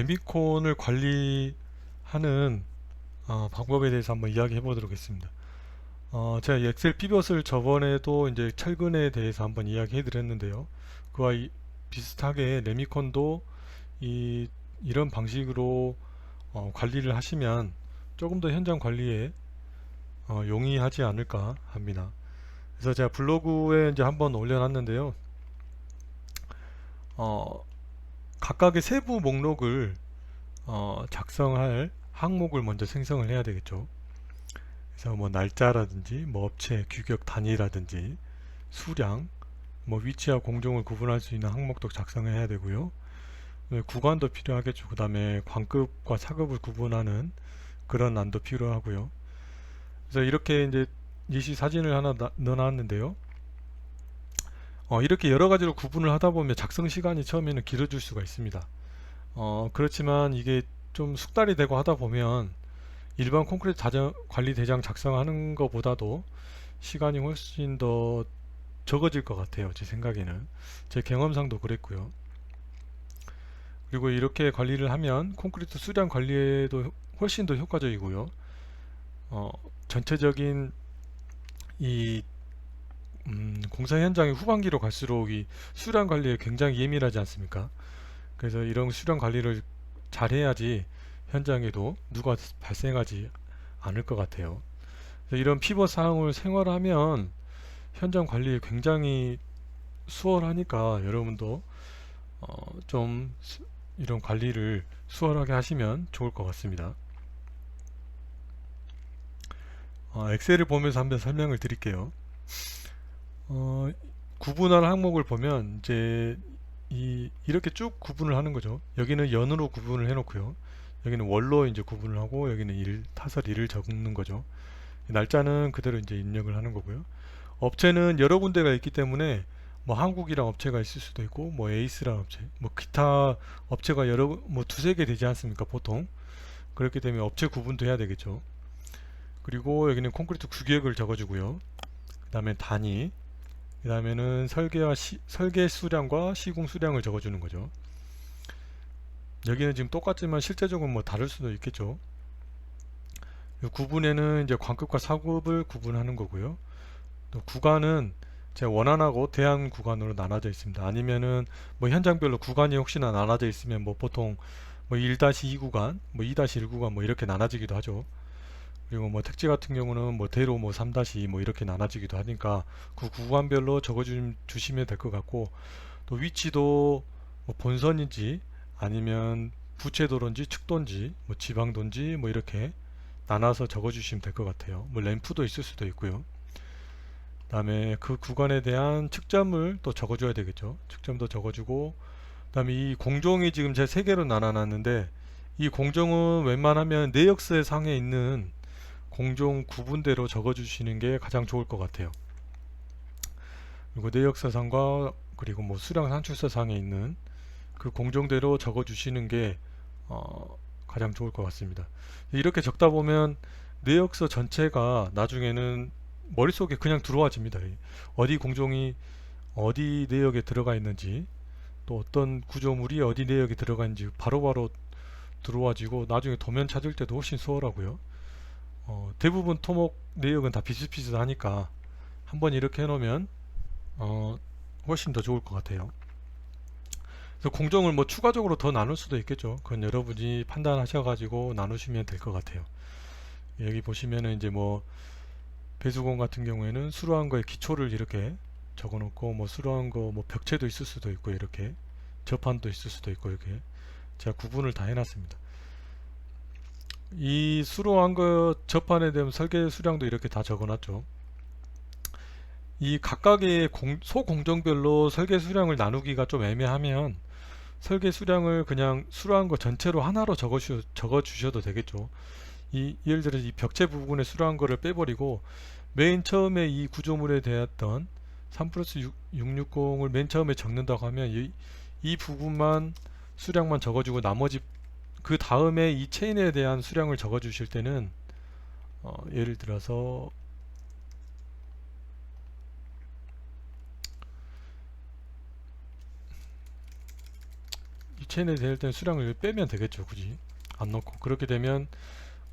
레미콘을 관리하는 방법에 대해서 한번 이야기해 보도록 하겠습니다. 제가 이 엑셀 피벗을 저번에도 이제 철근에 대해서 한번 이야기해 드렸는데요. 그와 비슷하게 레미콘도 이런 방식으로 관리를 하시면 조금 더 현장 관리에 용이하지 않을까 합니다. 그래서 제가 블로그에 이제 한번 올려놨는데요. 어, 각각의 세부 목록을 작성할 항목을 먼저 생성을 해야 되겠죠. 그래서 뭐 날짜라든지 뭐 업체 규격 단위라든지 수량 뭐 위치와 공종을 구분할 수 있는 항목도 작성해야 되고요. 구간도 필요하겠죠. 그 다음에 관급과 사급을 구분하는 그런 안도 필요하고요. 그래서 이렇게 이제 예시 사진을 하나 넣어놨는데요. 이렇게 여러 가지로 구분을 하다 보면 작성 시간이 처음에는 길어질 수가 있습니다. 그렇지만 이게 좀 숙달이 되고 하다 보면 일반 콘크리트 관리 대장 작성하는 것보다도 시간이 훨씬 더 적어질 것 같아요. 제 생각에는. 제 경험상도 그랬고요. 그리고 이렇게 관리를 하면 콘크리트 수량 관리에도 훨씬 더 효과적이고요. 전체적인 이 공사 현장의 후반기로 갈수록 이 수량 관리에 굉장히 예민하지 않습니까? 그래서 이런 수량 관리를 잘 해야지 현장에도 누가 발생하지 않을 것 같아요. 그래서 이런 피벗 사항을 생활하면 현장 관리에 굉장히 수월하니까 여러분도 좀 이런 관리를 수월하게 하시면 좋을 것 같습니다. 엑셀을 보면서 한번 설명을 드릴게요. 어, 구분할 항목을 보면 이제 이렇게 쭉 구분을 하는 거죠. 여기는 연으로 구분을 해놓고요. 여기는 월로 이제 구분을 하고 여기는 타설 일을 적는 거죠. 날짜는 그대로 이제 입력을 하는 거고요. 업체는 여러 군데가 있기 때문에 뭐 한국이랑 업체가 있을 수도 있고 뭐 에이스랑 업체 뭐 기타 업체가 뭐 두세 개 되지 않습니까 보통. 그렇기 때문에 업체 구분도 해야 되겠죠. 그리고 여기는 콘크리트 규격을 적어주고요. 그 다음에 단위, 그 다음에는 설계 수량과 시공 수량을 적어주는 거죠. 여기는 지금 똑같지만 실제적으로 뭐 다를 수도 있겠죠. 구분에는 이제 관급과 사급을 구분하는 거고요. 또 구간은 제 원안하고 대안 구간으로 나눠져 있습니다. 아니면은 뭐 현장별로 구간이 혹시나 나눠져 있으면 뭐 보통 뭐 1-2 구간, 뭐 2-1 구간 뭐 이렇게 나눠지기도 하죠. 그리고 뭐 택지 같은 경우는 뭐 대로 뭐 3-2 뭐 이렇게 나눠지기도 하니까 그 구간별로 적어 주시면 될 것 같고, 또 위치도 뭐 본선인지 아니면 부채도로인지 측도인지 뭐 지방도인지 뭐 이렇게 나눠서 적어 주시면 될 것 같아요. 뭐 램프도 있을 수도 있고요. 그 다음에 그 구간에 대한 측점을 또 적어줘야 되겠죠. 측점도 적어주고, 그 다음에 이 공종이 지금 제 3개로 나눠놨는데 이 공종은 웬만하면 내역서 상에 있는 공종 구분대로 적어주시는 게 가장 좋을 것 같아요. 그리고 내역서상과 그리고 뭐 수량 산출서상에 있는 그 공종대로 적어주시는 게 가장 좋을 것 같습니다. 이렇게 적다 보면 내역서 전체가 나중에는 머릿속에 그냥 들어와집니다. 어디 공종이 어디 내역에 들어가 있는지, 또 어떤 구조물이 어디 내역에 들어가 있는지 바로바로 들어와지고 나중에 도면 찾을 때도 훨씬 수월하고요. 대부분 토목 내역은 다 비슷비슷하니까 한번 이렇게 해놓으면 훨씬 더 좋을 것 같아요. 그래서 공정을 뭐 추가적으로 더 나눌 수도 있겠죠. 그건 여러분이 판단하셔가지고 나누시면 될 것 같아요. 여기 보시면은 이제 뭐 배수공 같은 경우에는 수로한 거의 기초를 이렇게 적어놓고, 뭐 수로한 거 뭐 벽체도 있을 수도 있고 이렇게 접한도 있을 수도 있고 이렇게 제가 구분을 다 해놨습니다. 이 수로한 거 접한에 대한 설계 수량도 이렇게 다 적어놨죠. 이 각각의 소공정별로 설계 수량을 나누기가 좀 애매하면 설계 수량을 그냥 수로한 거 전체로 하나로 적어 주셔도 되겠죠. 예를 들어 이 벽체 부분에 수로한 거를 빼버리고 맨 처음에 이 구조물에 대했던 3+660을 맨 처음에 적는다고 하면 이 부분만 수량만 적어주고 나머지 그 다음에 이 체인에 대한 수량을 적어 주실 때는 예를 들어서 체인에 될 때는 수량을 빼면 되겠죠. 굳이 안 넣고. 그렇게 되면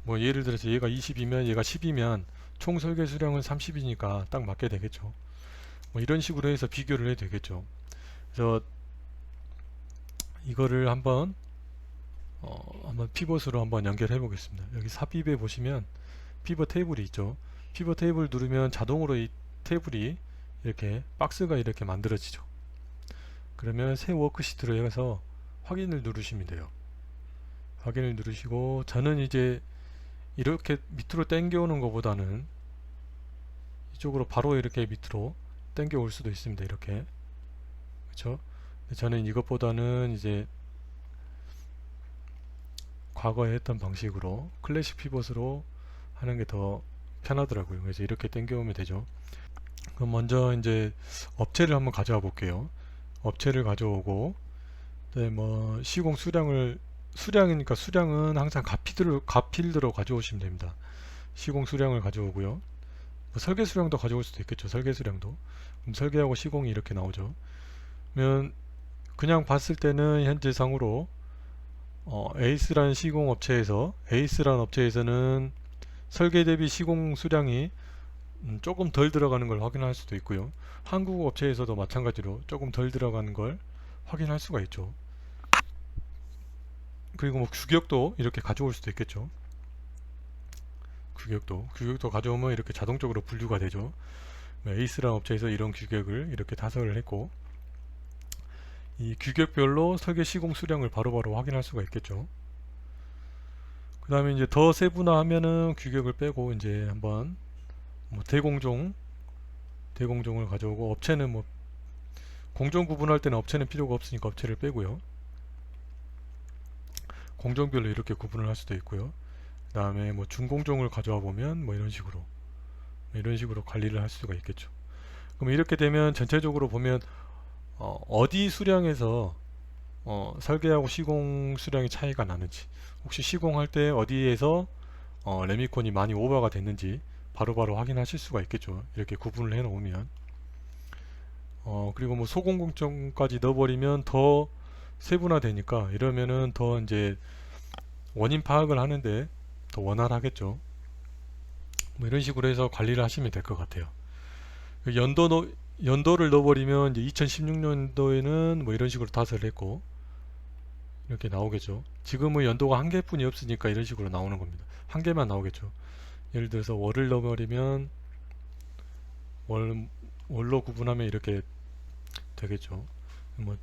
뭐 예를 들어서 얘가 20이면 얘가 10이면 총 설계 수량은 30이니까 딱 맞게 되겠죠. 뭐 이런 식으로 해서 비교를 해도 되겠죠. 그래서 이거를 한번 피벗으로 한번 연결해 보겠습니다. 여기 삽입에 보시면 피벗 테이블이 있죠. 피벗 테이블 누르면 자동으로 이 테이블이 이렇게 박스가 이렇게 만들어지죠. 그러면 새 워크시트로 해서 확인을 누르시면 돼요. 확인을 누르시고, 저는 이제 이렇게 밑으로 당겨 오는 것보다는 이쪽으로 바로 이렇게 밑으로 당겨 올 수도 있습니다. 이렇게. 그렇죠? 저는 이것보다는 이제 과거에 했던 방식으로 클래식 피벗으로 하는 게 더 편하더라고요. 그래서 이렇게 당겨오면 되죠. 그럼 먼저 이제 업체를 한번 가져와 볼게요. 업체를 가져오고, 뭐 시공 수량이니까 수량은 항상 가필드로 가져오시면 됩니다. 시공 수량을 가져오고요. 뭐 설계 수량도 가져올 수도 있겠죠. 설계 수량도. 그럼 설계하고 시공이 이렇게 나오죠. 그러면 그냥 봤을 때는 현재상으로 에이스라는 시공 업체에서, 에이스라는 업체에서는 설계 대비 시공 수량이 조금 덜 들어가는 걸 확인할 수도 있고요. 한국 업체에서도 마찬가지로 조금 덜 들어가는 걸 확인할 수가 있죠. 그리고 뭐 규격도 이렇게 가져올 수도 있겠죠. 규격도 가져오면 이렇게 자동적으로 분류가 되죠. 에이스라는 업체에서 이런 규격을 이렇게 타설을 했고, 이 규격별로 설계 시공 수량을 바로바로 확인할 수가 있겠죠. 그 다음에 이제 더 세분화하면은 규격을 빼고 이제 한번 뭐 대공종을 가져오고, 업체는 뭐 공종 구분할 때는 업체는 필요가 없으니까 업체를 빼고요. 공종별로 이렇게 구분을 할 수도 있고요. 그 다음에 뭐 중공종을 가져와 보면 뭐 이런 식으로 관리를 할 수가 있겠죠. 그럼 이렇게 되면 전체적으로 보면 어디 수량에서 설계하고 시공 수량이 차이가 나는지, 혹시 시공할 때 어디에서 레미콘이 많이 오버가 됐는지 바로바로 확인하실 수가 있겠죠. 이렇게 구분을 해 놓으면. 그리고 뭐 소공공정까지 넣어버리면 더 세분화되니까, 이러면은 더 이제 원인 파악을 하는데 더 원활하겠죠. 뭐 이런 식으로 해서 관리를 하시면 될 것 같아요. 연도를 넣어버리면 이제 2016년도에는 뭐 이런 식으로 타설을 했고 이렇게 나오겠죠. 지금은 연도가 한 개뿐이 없으니까 이런 식으로 나오는 겁니다. 한 개만 나오겠죠. 예를 들어서 월을 넣어버리면 월로 구분하면 이렇게 되겠죠. 뭐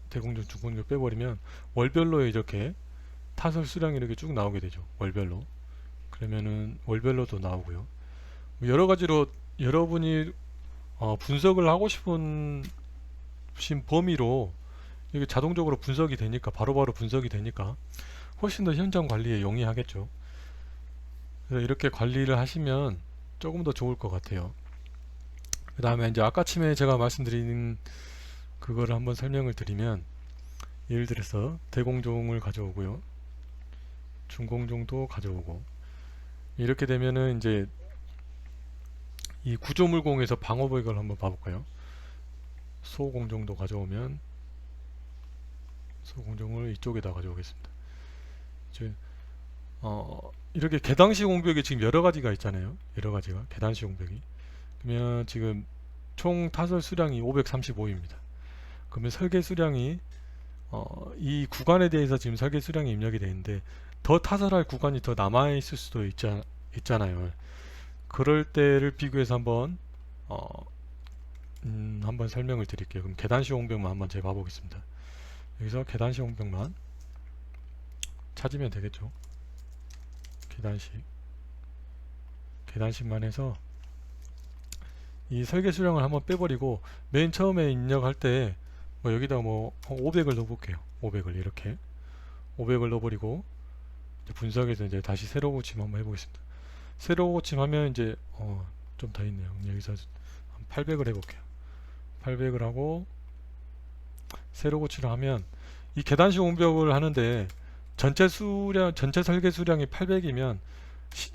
대공정, 중공정 빼버리면 월별로 이렇게 타설 수량이 이렇게 쭉 나오게 되죠. 월별로. 그러면은 월별로도 나오고요. 여러 가지로 여러분이 분석을 하고 싶은 범위로 이게 자동적으로 분석이 되니까, 바로바로 분석이 되니까 훨씬 더 현장 관리에 용이하겠죠. 그래서 이렇게 관리를 하시면 조금 더 좋을 것 같아요. 그 다음에 이제 아까쯤에 제가 말씀드린 그거를 한번 설명을 드리면, 예를 들어서 대공종을 가져오고요, 중공종도 가져오고, 이렇게 되면은 이제 이 구조물공에서 방어벽을 한번 봐볼까요? 소공종도 가져오면, 소공종을 이쪽에다 가져오겠습니다. 이렇게 계단식 공벽이 지금 여러 가지가 있잖아요. 여러 가지가 계단식 공벽이. 그러면 지금 총 타설 수량이 535입니다. 그러면 설계 수량이 이 구간에 대해서 지금 설계 수량이 입력이 되어 있는데, 더 타설할 구간이 더 남아 있을 수도 있잖아요. 그럴 때를 비교해서 한번 한번 설명을 드릴게요. 그럼 계단식 공벽만 한번 제가 봐보겠습니다. 여기서 계단식 공벽만 찾으면 되겠죠. 계단식만 해서 이 설계 수량을 한번 빼버리고, 맨 처음에 입력할 때 뭐 여기다 뭐 500을 넣어볼게요. 500을 이렇게 500을 넣어버리고, 이제 분석해서 이제 다시 세로 고침 한번 해보겠습니다. 세로 고침하면 이제 좀 더 있네요. 여기서 800을 해볼게요. 800을 하고 세로 고치를 하면, 이 계단식 공벽을 하는데 전체 설계 수량이 800이면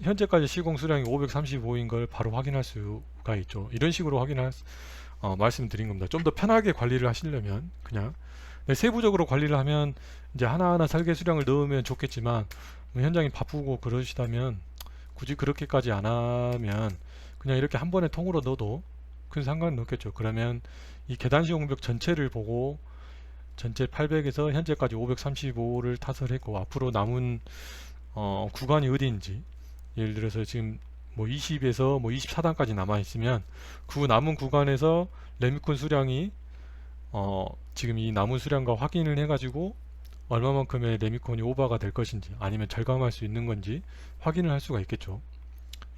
현재까지 시공 수량이 535인 걸 바로 확인할 수가 있죠. 이런 식으로 말씀드린 겁니다. 좀 더 편하게 관리를 하시려면 그냥 네, 세부적으로 관리를 하면 이제 하나하나 설계 수량을 넣으면 좋겠지만 뭐 현장이 바쁘고 그러시다면 굳이 그렇게까지 안 하면 그냥 이렇게 한 번에 통으로 넣어도 큰 상관은 없겠죠. 그러면 이 계단식 용벽 전체를 보고 전체 800에서 현재까지 535를 타설했고 앞으로 남은 구간이 어디인지, 예를 들어서 지금 뭐 20에서 뭐 24단까지 남아 있으면 그 남은 구간에서 레미콘 수량이 지금 이 남은 수량과 확인을 해가지고 얼마만큼의 레미콘이 오버가 될 것인지 아니면 절감할 수 있는 건지 확인을 할 수가 있겠죠.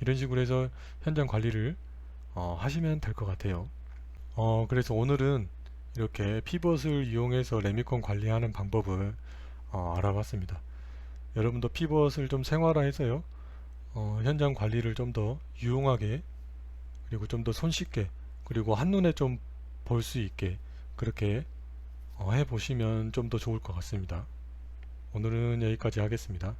이런 식으로 해서 현장 관리를 하시면 될 것 같아요. 그래서 오늘은 이렇게 피벗을 이용해서 레미콘 관리하는 방법을 알아봤습니다. 여러분도 피벗을 좀 생활화해서요, 현장 관리를 좀 더 유용하게, 그리고 좀 더 손쉽게, 그리고 한눈에 좀 볼 수 있게 그렇게 해보시면 좀 더 좋을 것 같습니다. 오늘은 여기까지 하겠습니다.